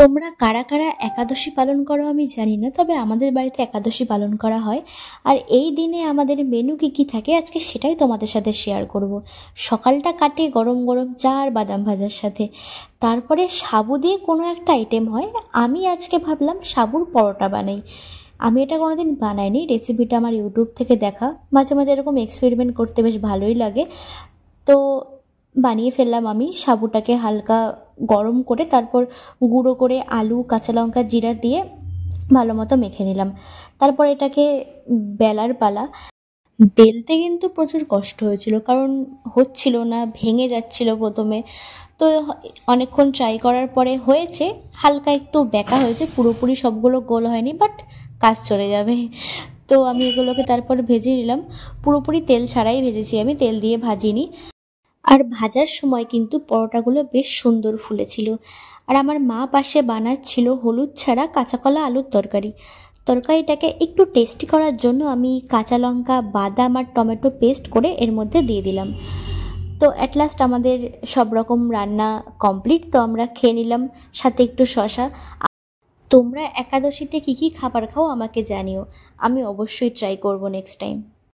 তোমরা কারা কারা একাদশী পালন করো আমি জানি না, তবে আমাদের বাড়িতে একাদশী পালন করা হয়। আর এই দিনে আমাদের মেনু কি কি থাকে আজকে সেটাই তোমাদের সাথে শেয়ার করব। সকালটা কাটে গরম গরম চা আর বাদাম ভাজার সাথে, তারপরে সাবু দিয়ে কোনো একটা আইটেম হয়। আমি আজকে ভাবলাম সাবুর পরোটা বানাই। আমি এটা কোনোদিন বানাইনি, রেসিপিটা আমার ইউটিউব থেকে দেখা। মাঝে মাঝে এরকম এক্সপেরিমেন্ট করতে বেশ ভালোই লাগে। তো বানিয়ে ফেললাম আমি সাবুটাকে হালকা গরম করে, তারপর গুঁড়ো করে আলু কাঁচা লঙ্কা জিরা দিয়ে ভালো মতো মেখে নিলাম। তারপর এটাকে বেলার পালা। বেলতে কিন্তু প্রচুর কষ্ট হয়েছিল, কারণ হচ্ছিল না, ভেঙে যাচ্ছিল প্রথমে। তো অনেকক্ষণ ট্রাই করার পরে হয়েছে, হালকা একটু বেঁকা হয়েছে, পুরোপুরি সবগুলো গোল হয়নি, বাট কাজ চলে যাবে। তো আমি এগুলোকে তারপর ভেজে নিলাম। পুরোপুরি তেল ছাড়াই ভেজেছি, আমি তেল দিয়ে ভাজিনি। আর ভাজার সময় কিন্তু পরোটাগুলো বেশ সুন্দর ফুলেছিল। আর আমার মা পাশে বানাচ্ছিল হলুদ ছাড়া কাঁচা কলা আলুর তরকারি। তরকারিটাকে একটু টেস্টি করার জন্য আমি কাঁচা লঙ্কা বাদাম আর টমেটো পেস্ট করে এর মধ্যে দিয়ে দিলাম। তো অ্যাট লাস্ট আমাদের সব রকম রান্না কমপ্লিট। তো আমরা খেয়ে নিলাম, সাথে একটু শশা। তোমরা একাদশীতে কী কী খাবার খাও আমাকে জানিও, আমি অবশ্যই ট্রাই করব নেক্সট টাইম।